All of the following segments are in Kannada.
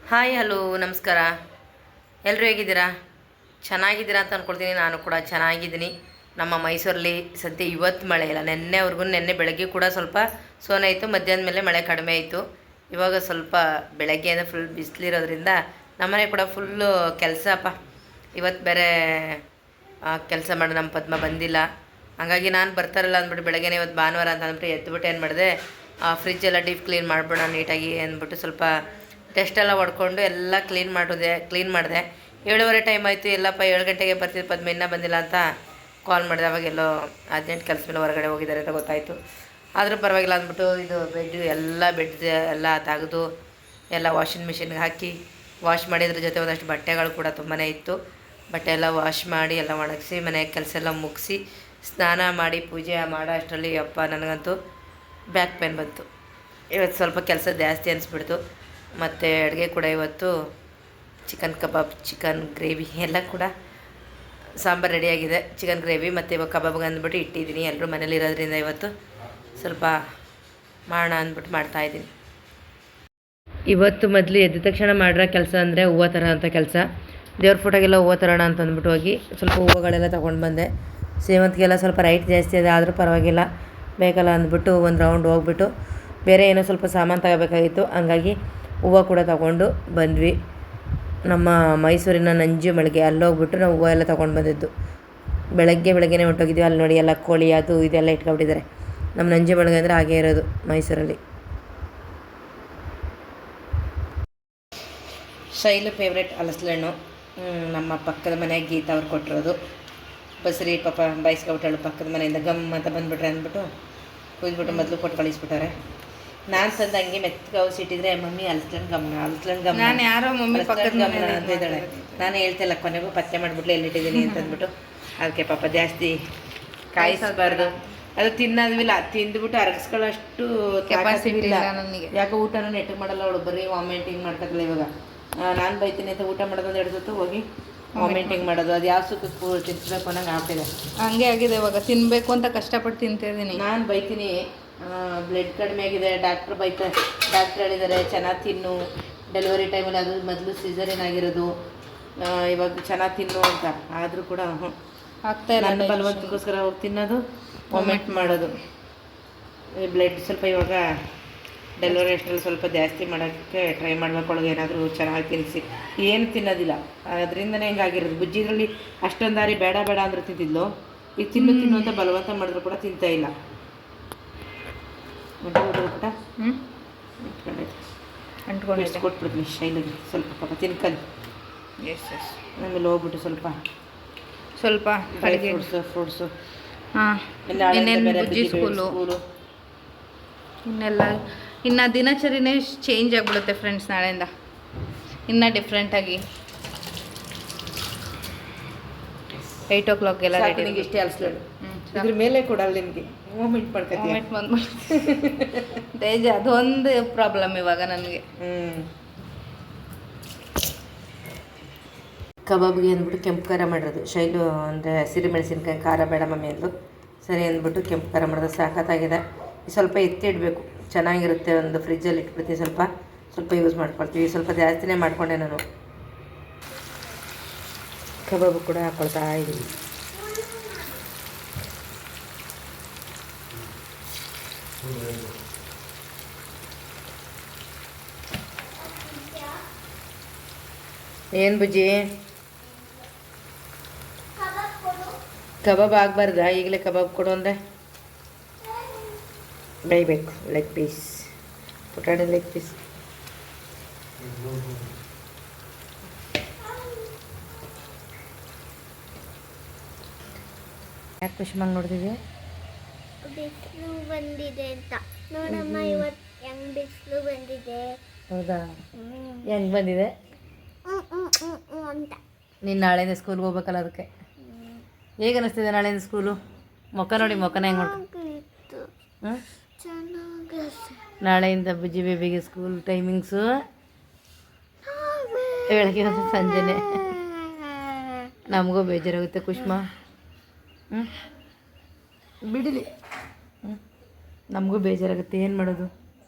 ಹಾಯ್ ಹಲೋ ನಮಸ್ಕಾರ. ಎಲ್ಲರೂ ಹೇಗಿದ್ದೀರಾ? ಚೆನ್ನಾಗಿದ್ದೀರಾ ಅಂತ ಅಂದ್ಕೊಳ್ತೀನಿ. ನಾನು ಕೂಡ ಚೆನ್ನಾಗಿದ್ದೀನಿ. ನಮ್ಮ ಮೈಸೂರಲ್ಲಿ ಸದ್ಯ ಇವತ್ತು ಮಳೆ ಇಲ್ಲ. ನೆನ್ನೆ ಬೆಳಗ್ಗೆ ಕೂಡ ಸ್ವಲ್ಪ ಸೋನೆ ಇತ್ತು, ಮಧ್ಯಾಹ್ನ ಮೇಲೆ ಮಳೆ ಕಡಿಮೆ ಆಯಿತು. ಇವಾಗ ಸ್ವಲ್ಪ ಬೆಳಗ್ಗೆಯಿಂದ ಫುಲ್ ಬಿಸಿಲಿರೋದ್ರಿಂದ ನಮ್ಮನೆ ಕೂಡ ಫುಲ್ಲು ಕೆಲಸಪ್ಪ. ಇವತ್ತು ಬೇರೆ ಕೆಲಸ ಮಾಡಿ ನಮ್ಮ ಪದ್ಮ ಬಂದಿಲ್ಲ. ಹಾಗಾಗಿ ನಾನು ಬರ್ತಾರಲ್ಲ ಅಂದ್ಬಿಟ್ಟು ಬೆಳಗ್ಗೆನೇ ಇವತ್ತು ಭಾನುವಾರ ಅಂತ ಅಂದ್ಬಿಟ್ಟು ಎದ್ದುಬಿಟ್ಟು ಏನು ಮಾಡಿದೆ, ಫ್ರಿಜ್ಜೆಲ್ಲ ಡೀಪ್ ಕ್ಲೀನ್ ಮಾಡಿಬಿಡೋಣ ನೀಟಾಗಿ ಅಂದ್ಬಿಟ್ಟು ಸ್ವಲ್ಪ ಟೆಸ್ಟೆಲ್ಲ ಹೊಡ್ಕೊಂಡು ಎಲ್ಲ ಕ್ಲೀನ್ ಮಾಡಿದೆ. 7:30 ಟೈಮ್ ಆಯಿತು. ಎಲ್ಲಪ್ಪ 7 ಗಂಟೆಗೆ ಬರ್ತಿದ್ದು ಪದ್ಮ ಇನ್ನೂ ಬಂದಿಲ್ಲ ಅಂತ ಕಾಲ್ ಮಾಡಿದೆ. ಅವಾಗೆಲ್ಲೋ ಅರ್ಜೆಂಟ್ ಕೆಲಸ ಮೇಲೆ ಹೊರಗಡೆ ಹೋಗಿದ್ದಾರೆ ಅಂತ ಗೊತ್ತಾಯಿತು. ಆದರೂ ಪರವಾಗಿಲ್ಲ ಅಂದ್ಬಿಟ್ಟು ಇದು ಬೆಡ್ ಎಲ್ಲ ತೆಗೆದು ಎಲ್ಲ ವಾಷಿಂಗ್ ಮಿಷಿನ್ಗೆ ಹಾಕಿ ವಾಶ್ ಮಾಡಿದ್ರ ಜೊತೆ ಒಂದಷ್ಟು ಬಟ್ಟೆಗಳು ಕೂಡ ತುಂಬಾ ಇತ್ತು. ಬಟ್ಟೆ ಎಲ್ಲ ವಾಶ್ ಮಾಡಿ ಎಲ್ಲ ಒಣಗಿಸಿ ಮನೆ ಕೆಲಸ ಎಲ್ಲ ಮುಗಿಸಿ ಸ್ನಾನ ಮಾಡಿ ಪೂಜೆ ಮಾಡೋ ಅಷ್ಟರಲ್ಲಿ ಅಪ್ಪ ನನಗಂತೂ ಬ್ಯಾಕ್ ಪೇನ್ ಬಂತು. ಇವತ್ತು ಸ್ವಲ್ಪ ಕೆಲಸ ಜಾಸ್ತಿ ಅನಿಸ್ಬಿಡ್ತು. ಮತ್ತು ಅಡುಗೆ ಕೂಡ ಇವತ್ತು ಚಿಕನ್ ಕಬಾಬ್, ಚಿಕನ್ ಗ್ರೇವಿ ಎಲ್ಲ ಕೂಡ ಸಾಂಬಾರು ರೆಡಿಯಾಗಿದೆ. ಚಿಕನ್ ಗ್ರೇವಿ ಮತ್ತು ಇವಾಗ ಕಬಾಬ್ಗೆ ಅಂದ್ಬಿಟ್ಟು ಇಟ್ಟಿದ್ದೀನಿ. ಎಲ್ಲರೂ ಮನೇಲಿರೋದ್ರಿಂದ ಇವತ್ತು ಸ್ವಲ್ಪ ಮಾಡೋಣ ಅಂದ್ಬಿಟ್ಟು ಮಾಡ್ತಾಯಿದ್ದೀನಿ. ಇವತ್ತು ಮೊದಲು ಎದ್ದ ತಕ್ಷಣ ಮಾಡಿರೋ ಕೆಲಸ ಅಂದರೆ ಹೂವು ತರೋ ಅಂಥ ಕೆಲಸ. ದೇವ್ರ ಫೋಟೋಗೆಲ್ಲ ಹೂವು ತರೋಣ ಅಂತ ಅಂದ್ಬಿಟ್ಟು ಹೋಗಿ ಸ್ವಲ್ಪ ಹೂವುಗಳೆಲ್ಲ ತೊಗೊಂಡು ಬಂದೆ. ಸೇವಂತಿಗೆಲ್ಲ ಸ್ವಲ್ಪ ರೈಟ್ ಜಾಸ್ತಿ ಇದೆ, ಆದರೂ ಪರವಾಗಿಲ್ಲ ಬೇಕಲ್ಲ ಅಂದ್ಬಿಟ್ಟು ಒಂದು ರೌಂಡ್ ಹೋಗ್ಬಿಟ್ಟು ಬೇರೆ ಏನೋ ಸ್ವಲ್ಪ ಸಾಮಾನು ತಗೋಬೇಕಾಗಿತ್ತು. ಹಂಗಾಗಿ ಹೂವು ಕೂಡ ತಗೊಂಡು ಬಂದ್ವಿ. ನಮ್ಮ ಮೈಸೂರಿನ ನಂಜು ಮಳಿಗೆ ಅಲ್ಲೋಗ್ಬಿಟ್ಟು ನಾವು ಹೂವು ಎಲ್ಲ ತೊಗೊಂಡು ಬಂದಿದ್ದು. ಬೆಳಗ್ಗೆನೇ ಹೊಂಟೋಗಿದ್ವಿ. ಅಲ್ಲಿ ನೋಡಿ ಎಲ್ಲ ಕೋಳಿ ಅದು ಇದೆಲ್ಲ ಇಟ್ಕೊಬಿಟ್ಟಿದ್ದಾರೆ. ನಮ್ಮ ನಂಜು ಮಳಿಗೆ ಅಂದರೆ ಹಾಗೇ ಇರೋದು ಮೈಸೂರಲ್ಲಿ. ಶೈಲು ಫೇವ್ರೆಟ್ ಹಲಸಲೆಹಣ್ಣು ನಮ್ಮ ಪಕ್ಕದ ಮನೆಯಾಗ ಗೀತಾ ಅವ್ರು ಕೊಟ್ಟಿರೋದು. ಬಸ್ರಿ ಪಾಪ ಬಯಸ್ಕೊಬಿಟ್ಟಳು ಪಕ್ಕದ ಮನೆಯಿಂದ ಗಮ್ ಅಂತ ಬಂದುಬಿಟ್ರೆ ಅಂದ್ಬಿಟ್ಟು ಕುಯ್ದುಬಿಟ್ಟು ಮೊದಲು ಕೊಟ್ಟು ಕಳಿಸ್ಬಿಟ್ಟಾರೆ. ನಾನು ತಂದು ಹಂಗೆ ಮೆತ್ತಗೆ ಔಸಿಟ್ಟಿದ್ರೆ ಮಮ್ಮಿ ಹಲಸಲೆಹಣ್ಣು ಗಮನ ನಾನು ಯಾರೋ ಮಮ್ಮಿ ಪಕ್ಕದ ಗಮನ ಅಂತ ಇದ್ದಾಳೆ. ನಾನು ಹೇಳ್ತಿಲ್ಲ, ಕೊನೆಗೂ ಪತ್ತೆ ಮಾಡಿಬಿಟ್ಲೆ ಎಲ್ಲಿಟ್ಟಿದ್ದೀನಿ ಅಂತಂದ್ಬಿಟ್ಟು. ಅದಕ್ಕೆ ಪಾಪ ಜಾಸ್ತಿ ಕಾಯಿಸಬಾರ್ದು, ಅದು ತಿನ್ನೋದ್ವಿಲ್ಲ, ತಿಂದುಬಿಟ್ಟು ಅರಗಿಸ್ಕೊಳ್ಳೋಷ್ಟು ಕೆಪಾಸಿಟಿ ಇಲ್ಲ ನನಗೆ. ಯಾಕೆ ಊಟನೂ ನೆಟ್ಟಿಗೆ ಮಾಡಲ್ಲ ಅವಳು, ಬರೀ ವಾಮಿಟಿಂಗ್ ಮಾಡ್ತಕ್ಕಲ್ಲ. ಇವಾಗ ನಾನು ಬೈತೀನಿ ಅಂತ ಊಟ ಮಾಡೋದೊಂದು ಹಿಡಿದು ಹೋಗಿ ವಾಮಿಟಿಂಗ್ ಮಾಡೋದು, ಅದು ಯಾವ ಸುಖಕ್ಕೂ ತಿನ್ನಿಸ್ಬೇಕು ಅನ್ನೋಂಗೆ ಆಗ್ತಿದೆ. ಹಂಗೆ ಆಗಿದೆ ಇವಾಗ. ತಿನ್ನಬೇಕು ಅಂತ ಕಷ್ಟಪಟ್ಟು ತಿಂತಿದ್ದೀನಿ. ನಾನು ಬೈತೀನಿ, ಬ್ಲಡ್ ಕಡಿಮೆ ಆಗಿದೆ, ಡಾಕ್ಟ್ರ್ ಹೇಳಿದ್ದಾರೆ ಚೆನ್ನಾಗಿ ತಿನ್ನು, ಡೆಲಿವರಿ ಟೈಮಲ್ಲಿ ಅದು ಮೊದಲು ಸಿಸರಿನ್ ಆಗಿರೋದು, ಇವಾಗ ಚೆನ್ನಾಗಿ ತಿನ್ನು ಅಂತ. ಆದರೂ ಕೂಡ ಆಗ್ತಾಯಿಲ್ಲ. ನನ್ನ ಬಲವಂತಕ್ಕೋಸ್ಕರ ಹೋಗಿ ತಿನ್ನೋದು, ವಾಮಿಟ್ ಮಾಡೋದು. ಬ್ಲಡ್ ಸ್ವಲ್ಪ ಇವಾಗ ಡೆಲಿವರಿ ಅಷ್ಟರಲ್ಲಿ ಸ್ವಲ್ಪ ಜಾಸ್ತಿ ಮಾಡೋಕ್ಕೆ ಟ್ರೈ ಮಾಡಬೇಕು. ಒಳಗೆ ಏನಾದರೂ ಚೆನ್ನಾಗಿ ತಿನ್ನಿಸಿ, ಏನು ತಿನ್ನೋದಿಲ್ಲ. ಅದರಿಂದನೇ ಹಿಂಗಾಗಿರೋದು. ಬುಜ್ಜಿದ್ರಲ್ಲಿ ಅಷ್ಟೊಂದು ದಾರಿ ಬೇಡ ಅಂದ್ರೆ ತಿಂತಿದ್ಲು. ಈಗ ತಿನ್ನು ಅಂತ ಬಲವಂತ ಮಾಡಿದ್ರು ಕೂಡ ತಿಂತಾಯಿಲ್ಲ. ಪುಟ ಅಂಟ್ಕೊಂಡು ಕೊಟ್ಬಿಡ್ತೀನಿ ಶೈಲಿಗೆ ಸ್ವಲ್ಪ ಪಾಪ ತಿನ್ಕಂಡು. ಆಮೇಲೆ ಹೋಗ್ಬಿಟ್ಟು ಸ್ವಲ್ಪ ಫ್ರೂಟ್ಸು ಬುಜ್ಜಿ ಸ್ಕೂಲು ಇನ್ನು ದಿನಚರಿನೇ ಚೇಂಜ್ ಆಗಿಬಿಡುತ್ತೆ ಫ್ರೆಂಡ್ಸ್. ನಾಳೆಯಿಂದ ಇನ್ನೂ ಡಿಫ್ರೆಂಟಾಗಿ 8 o'clock ಎಲ್ಲ ರೆಡಿ. ನಿಮಗೆ ಇಷ್ಟೇ ಅಲ್ಸ್ಲಡು ಇದ್ರ ಮೇಲೆ ಕೊಡಲ್ಲ ನಿಮಗೆ, ಮೂಮೆಂಟ್ ತೇಜ ಅದೊಂದು ಪ್ರಾಬ್ಲಮ್ ಇವಾಗ ನನಗೆ. ಕಬಾಬ್ಗೆ ಅಂದ್ಬಿಟ್ಟು ಕೆಂಪು ಖಾರ ಮಾಡಿರೋದು. ಶೈಲು ಅಂದರೆ ಹಸಿರು ಮೆಣಸಿನ್ಕಾಯಿ ಖಾರ ಬೇಡ ಮಮ್ಮಿ ಅಂದು ಸರಿ ಅಂದ್ಬಿಟ್ಟು ಕೆಂಪು ಖಾರ ಮಾಡೋದು. ಸಾಕತ್ತಾಗಿದೆ. ಸ್ವಲ್ಪ ಎತ್ತಿಡಬೇಕು, ಚೆನ್ನಾಗಿರುತ್ತೆ. ಒಂದು ಫ್ರಿಜ್ಜಲ್ಲಿ ಇಟ್ಬಿಡ್ತೀವಿ, ಸ್ವಲ್ಪ ಯೂಸ್ ಮಾಡ್ಕೊಳ್ತೀವಿ. ಸ್ವಲ್ಪ ಜಾಸ್ತಿನೇ ಮಾಡಿಕೊಂಡೆ ನಾನು. ಕಬಾಬು ಕೂಡ ಹಾಕ್ಕೊಳ್ತಾ ಇದ್ದೀವಿ. ಏನು ಬುಜ್ಜಿ, ಕಬಾಬ್ ಆಗಬಾರ್ದಾ? ಈಗಲೇ ಕಬಾಬ್ ಕೊಡು ಅಂದರೆ ಬೇಯಬೇಕು. ಲೆಗ್ ಪೀಸ್, ಪುಟಾಣಿ ಲೆಗ್ ಪೀಸ್. ಯಾಕೆ ಖುಷಿಮಾಗಿ ನೋಡ್ತೀವಿ? ಬಿಸಿಲು ಬಂದಿದೆ ಅಂತ ನೋಡಮ್ಮ. ಇವತ್ತು ಹೆಂಗ್ ಬಿಸಿಲು ಬಂದಿದೆ. ಹೌದಾ? ಹೆಂಗೆ ಬಂದಿದೆ ಅಂತ. ನೀನು ನಾಳೆಯಿಂದ ಸ್ಕೂಲ್ಗೆ ಹೋಗ್ಬೇಕಲ್ಲ, ಅದಕ್ಕೆ. ಹೇಗೆ ಅನ್ನಿಸ್ತಿದೆ ನಾಳೆಯಿಂದ ಸ್ಕೂಲು? ಮೊಕ್ಕ ನೋಡಿ, ಮೊಕ್ಕನ ಹೆಂಗೆ ಚೆನ್ನಾಗಿತ್ತು. ನಾಳೆಯಿಂದ ಬುಜ್ಜಿ ಬೇಬಿಗೆ ಸ್ಕೂಲ್ ಟೈಮಿಂಗ್ಸು ಬೆಳಗ್ಗೆ ಸಂಜೆನೆ. ನಮಗೂ ಬೇಜಾರಾಗುತ್ತೆ ಕುಷ್ಮಾ. ಬಿಡಲಿ, ನಮಗೂ ಬೇಜಾರಾಗುತ್ತೆ. ಏನು ಮಾಡೋದು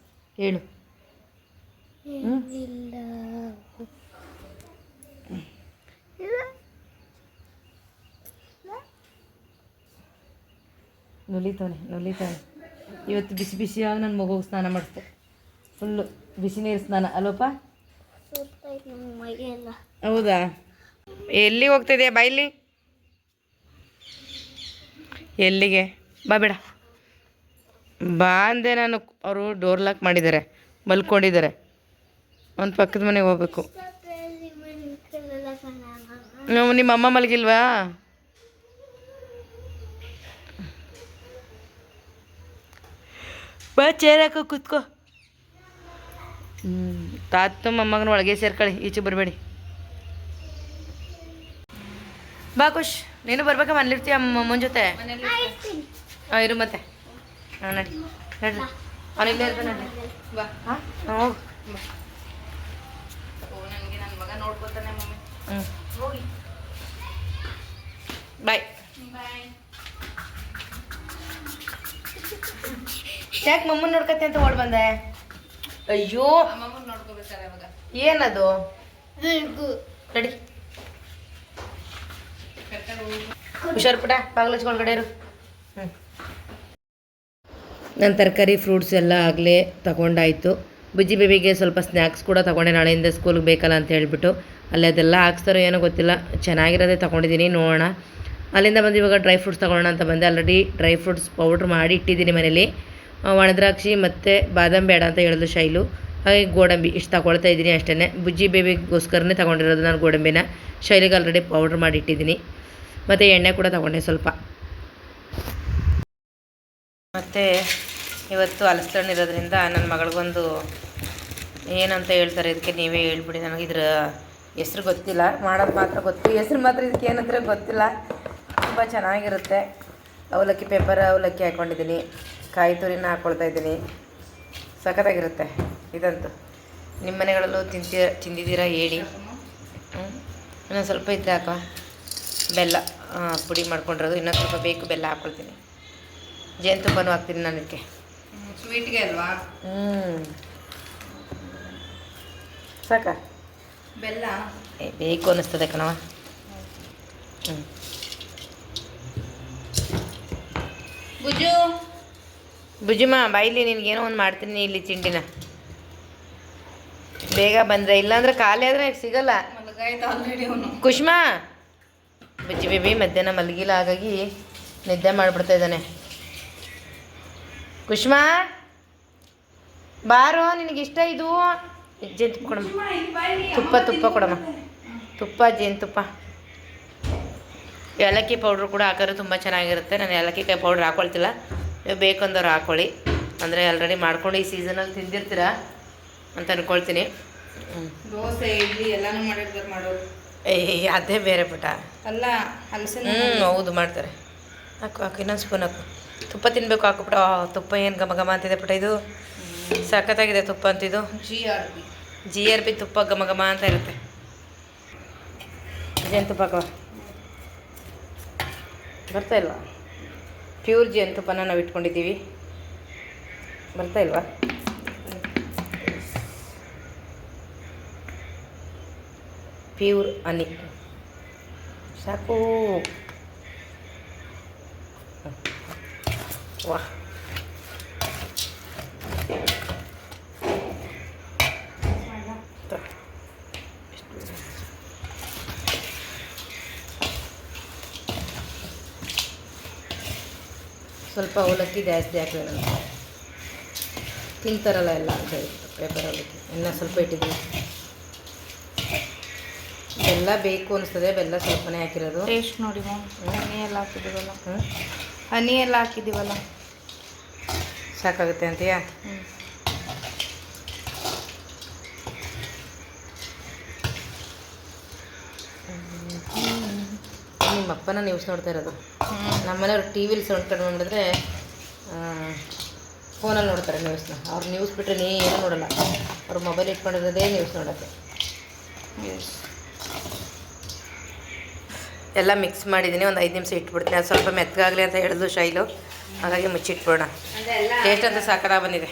ಹೇಳು? ನುಲಿತಾನೆ ಇವತ್ತು ಬಿಸಿ ಬಿಸಿಯಾಗಿ ನನ್ನ ಮಗುಗೆ ಸ್ನಾನ ಮಾಡಿಸ್ದೆ ಫುಲ್ಲು ಬಿಸಿ ನೀರು ಸ್ನಾನ ಅಲ್ಲಪ್ಪ. ಸುತ್ತಾಯ್ತು ನಮ್ಮ ಮೈಗೆಲ್ಲ. ಹೌದಾ, ಎಲ್ಲಿಗೆ ಹೋಗ್ತಿದ್ಯಾ ಬಾಯ್ಲಿ? ಎಲ್ಲಿಗೆ? ಬಾ ಬೇಡ ಬಾ ಅಂದೆ ನಾನು. ಅವರು ಡೋರ್ ಲಾಕ್ ಮಾಡಿದ್ದಾರೆ, ಮಲ್ಕೊಂಡಿದ್ದಾರೆ. ಒಂದು ಪಕ್ಕದ ಮನೆಗೆ ಹೋಗ್ಬೇಕು. ನಿಮ್ಮ ಅಮ್ಮ ಮಲಗಿಲ್ವಾ? ಬಾ ಚೇರ್ ಹಾಕೋ ಕೂತ್ಕೋ. ತಾತ ಮೊಮ್ಮಗನ ಒಳಗೆ ಸೇರ್ಕೊಳ್ಳಿ, ಈಚೆ ಬರಬೇಡಿ. ಬಾ ಖುಷ್, ನೀನು ಬರ್ಬೇಕಾ? ಮನೇಲಿರ್ತೀಯ ಅಮ್ಮನ ಜೊತೆ? ಹಾಂ ಇರು ಮತ್ತೆ. ಹಾಂ ನಡಿ ನಡ್ರಿ, ಅವನಿಲ್ಲೇ ಇರ್ತಾನೆ ನಡಿ. ಬಾ ಹಾಂ ಹೋಗು. ನನಗೆ ನನ್ನ ಮಗ ನೋಡ್ಕೊತಾನೆ ಮಮ್ಮಿ. ಹ್ಞೂ ಹೋಗಿ ಬಾಯ್. ಬಾಯ್. ಯಾಕೆ ಮಮ್ಮನ ನೋಡ್ಕತ್ತೆ ಅಂತ ಓಡ್ ಬಂದೆ? ಅಯ್ಯೋ ಅಮ್ಮಮ್ಮನ ನೋಡ್ಕೋಬೇಕಲ್ಲ ಇವಾಗ. ಏನದು? ನಡಿ ಹುಷಾರು ಪುಟ, ಬಾಗಿಲು ಹಚ್ಕೊಳ್ಗಡೆ ಇರು. ನಾನು ತರಕಾರಿ ಫ್ರೂಟ್ಸ್ ಎಲ್ಲ ಆಗಲೇ ತಗೊಂಡಾಯಿತು. ಬುಜ್ಜಿ ಬೇಬಿಗೆ ಸ್ವಲ್ಪ ಸ್ನ್ಯಾಕ್ಸ್ ಕೂಡ ತಗೊಂಡೆ, ನಾಳೆಯಿಂದ ಸ್ಕೂಲ್ಗೆ ಬೇಕಲ್ಲ ಅಂತ ಹೇಳ್ಬಿಟ್ಟು. ಅಲ್ಲಿ ಅದೆಲ್ಲ ಹಾಕ್ಸ್ತಾರೋ ಏನೋ ಗೊತ್ತಿಲ್ಲ, ಚೆನ್ನಾಗಿರೋದೇ ತೊಗೊಂಡಿದ್ದೀನಿ, ನೋಡೋಣ. ಅಲ್ಲಿಂದ ಬಂದು ಇವಾಗ ಡ್ರೈ ಫ್ರೂಟ್ಸ್ ತೊಗೊಳ್ಳೋಣ ಅಂತ ಬಂದೆ. ಆಲ್ರೆಡಿ ಡ್ರೈ ಫ್ರೂಟ್ಸ್ ಪೌಡ್ರ್ ಮಾಡಿ ಇಟ್ಟಿದ್ದೀನಿ ಮನೇಲಿ. ಒಣದ್ರಾಕ್ಷಿ ಮತ್ತು ಬಾದಾಮ್ ಬೇಡ ಅಂತ ಹೇಳಿದ್ರು ಶೈಲು, ಹಾಗೆ ಗೋಡಂಬಿ ಇಷ್ಟು ತಗೊಳ್ತಾ ಇದ್ದೀನಿ ಅಷ್ಟೇ. ಬುಜ್ಜಿ ಬೇಬಿಗೋಸ್ಕರನೇ ತೊಗೊಂಡಿರೋದು ನಾನು ಗೋಡಂಬಿನ. ಶೈಲಿಗೆ ಆಲ್ರೆಡಿ ಪೌಡ್ರ್ ಮಾಡಿ ಇಟ್ಟಿದ್ದೀನಿ. ಮತ್ತು ಎಣ್ಣೆ ಕೂಡ ತೊಗೊಂಡೆ ಸ್ವಲ್ಪ. ಮತ್ತು ಇವತ್ತು ಹಲಸಣ್ಣು ಇರೋದ್ರಿಂದ ನನ್ನ ಮಗಳಿಗೊಂದು ಏನಂತ ಹೇಳ್ತಾರೆ ಇದಕ್ಕೆ, ನೀವೇ ಹೇಳ್ಬಿಡಿ. ನನಗೆ ಇದ್ರ ಹೆಸ್ರು ಗೊತ್ತಿಲ್ಲ, ಮಾಡೋದು ಮಾತ್ರ ಗೊತ್ತು. ಹೆಸ್ರು ಮಾತ್ರ ಇದಕ್ಕೆ ಏನಂದರೆ ಗೊತ್ತಿಲ್ಲ. ತುಂಬ ಚೆನ್ನಾಗಿರುತ್ತೆ. ಅವಲಕ್ಕಿ ಪೇಪರ್ ಅವಲಕ್ಕಿ ಹಾಕ್ಕೊಂಡಿದ್ದೀನಿ, ಕಾಯಿ ತುರಿನ ಹಾಕ್ಕೊಳ್ತಾ ಇದ್ದೀನಿ. ಸಖತ್ತಾಗಿರುತ್ತೆ ಇದಂತೂ. ನಿಮ್ಮ ಮನೆಗಳಲ್ಲೂ ತಿಂದಿದ್ದೀರಾ ಹೇಳಿ. ಇನ್ನೊಂದು ಸ್ವಲ್ಪ ಇದ್ದರೆ ಹಾಕೋ. ಬೆಲ್ಲ ಪುಡಿ ಮಾಡ್ಕೊಂಡಿರೋದು ಇನ್ನೊಂದು ಸ್ವಲ್ಪ ಬೇಕು, ಬೆಲ್ಲ ಹಾಕ್ಕೊಳ್ತೀನಿ. ಜೇನುತುಪ್ಪನೂ ಹಾಕ್ತೀನಿ ನಾನು ಇದಕ್ಕೆ. ಸ್ವೀಟ್ಗೆ ಅಲ್ವಾ? ಸಾಕ? ಬೆಲ್ಲ ಬೇಕು ಅನ್ನಿಸ್ತದೆ ಕಣವ. ಬುಜ್ಜು ಬುಜ್ಜಿಮ್ಮ ಬಾಯಿಲಿ ನಿನಗೇನೋ ಒಂದು ಮಾಡ್ತೀನಿ ಇಲ್ಲಿ ತಿಂಡಿನ. ಬೇಗ ಬಂದರೆ, ಇಲ್ಲಾಂದ್ರೆ ಖಾಲಿ ಆದರೆ ಸಿಗಲ್ಲ. ಮಲಗಾಯ್ತು ಆಲ್ರೆಡಿ ಅವನು. ಕುಷ್ಮಾ, ಬುಜ್ಜಿ ಬೇಬಿ ಮಧ್ಯಾಹ್ನ ಮಲಗಿಲ್ಲ, ಹಾಗಾಗಿ ನಿದ್ದೆ ಮಾಡಿಬಿಡ್ತಾ ಇದ್ದಾನೆ. ಕುಷ್ಮಾ ಬಾರೋ, ನಿನಗಿಷ್ಟ ಇದು ಜೇನುತುಪ್ಪ ಕೊಡಮ್ಮ. ತುಪ್ಪ ಕೊಡಮ್ಮ, ತುಪ್ಪ ಜೇನುತುಪ್ಪ. ಏಲಕ್ಕಿ ಪೌಡ್ರು ಕೂಡ ಹಾಕಿದ್ರೆ ತುಂಬ ಚೆನ್ನಾಗಿರುತ್ತೆ. ನಾನು ಏಲಕ್ಕಿ ಕಾಯಿ ಪೌಡ್ರ್ ಹಾಕ್ಕೊಳ್ತಿಲ್ಲ, ನೀವು ಬೇಕಂದವ್ರು ಹಾಕ್ಕೊಳ್ಳಿ. ಅಂದರೆ ಆಲ್ರೆಡಿ ಮಾಡ್ಕೊಂಡು ಈ ಸೀಸನಲ್ಲಿ ತಿಂದಿರ್ತೀರ ಅಂತ ಅಂದ್ಕೊಳ್ತೀನಿ. ದೋಸೆ ಇಡ್ಲಿ ಎಲ್ಲನೂ ಮಾಡಿರ್ತಾರೆ ಮಾಡೋರು. ಅದೇ ಬೇರೆ ಪುಟ ಅಲ್ಲ ಹಲಸಿನ. ಹೌದು ಮಾಡ್ತಾರೆ. ಹಾಕು ಇನ್ನೊಂದು ಸ್ಪೂನ್ ಹಾಕು. ತುಪ್ಪ ತಿನ್ನಬೇಕು, ಹಾಕು ಪುಟ. ತುಪ್ಪ ಏನು ಘಮ ಘಮ ಅಂತಿದೆ ಪುಟ, ಇದು ಸಖತ್ತಾಗಿದೆ ತುಪ್ಪ ಅಂತಿದ್ದು. GRB ತುಪ್ಪ ಘಮ ಘಮ ಅಂತ ಇರುತ್ತೆ. ಜೇನುತುಪ್ಪ ಹಾಕುವ. ಬರ್ತಾ ಇಲ್ವಾ? ಪ್ಯೂರ್ ಜೇನುತುಪ್ಪನ ನಾವು ಇಟ್ಕೊಂಡಿದ್ದೀವಿ. ಬರ್ತಾ ಇಲ್ವಾ? ಪ್ಯೂರ್ ಹನಿ ಸಾಕು. ವಾಹ್, ಸ್ವಲ್ಪ ಅವಲಕ್ಕಿ ಜಾಸ್ತಿ ಹಾಕಬೇಡ, ತಿಂತಾರಲ್ಲ ಎಲ್ಲ ಅಂತ ಹೇಳ್ಬಿಟ್ಟು ಪೇಪರ್ ಅವಲಕ್ಕಿ. ಇನ್ನೂ ಸ್ವಲ್ಪ ಇಟ್ಟಿದ್ದೀವಿ. ಬೆಲ್ಲ ಬೇಕು ಅನಿಸ್ತದೆ, ಬೆಲ್ಲ ಸ್ವಲ್ಪನೇ ಹಾಕಿರೋದು. ಟೇಸ್ಟ್ ನೋಡಿ ಮ್ಯಾಮ್, ಹನಿ ಎಲ್ಲ ಹಾಕಿದ್ದೀವಲ್ಲ. ಹನಿ ಎಲ್ಲ ಹಾಕಿದ್ದೀವಲ್ಲ, ಸಾಕಾಗುತ್ತೆ ಅಂತೀಯಾ? ನಿಮ್ಮ ಅಪ್ಪನ ನ್ಯೂಸ್ ನೋಡ್ತಾ ಇರೋದು. ನಮ್ಮನೆಯವ್ರು ಟಿ ವಿಲಿ ಸೌಂಡ್ ಕಡಿಮೆ ಮಾಡಿದ್ರೆ ಫೋನಲ್ಲಿ ನೋಡ್ತಾರೆ ನ್ಯೂಸ್ನ. ಅವ್ರು ನ್ಯೂಸ್ ಬಿಟ್ಟರೆ ಏನೂ ನೋಡೋಲ್ಲ, ಅವ್ರು ಮೊಬೈಲ್ ಇಟ್ಕೊಂಡಿರೋದೇ ನ್ಯೂಸ್ ನೋಡೋಕ್ಕೆ. ಎಲ್ಲ ಮಿಕ್ಸ್ ಮಾಡಿದ್ದೀನಿ, ಒಂದು 5 ನಿಮಿಷ ಇಟ್ಬಿಡ್ತೀನಿ. ಅದು ಸ್ವಲ್ಪ ಮೆತ್ತಗಾಗಲಿ ಅಂತ ಹೇಳಿದ್ರು ಶೈಲು, ಹಾಗಾಗಿ ಮುಚ್ಚಿಟ್ಬಿಡೋಣ. ಟೇಸ್ಟ್ ಅಂತೂ ಸಾಕಾಗಿ ಬಂದಿದೆ.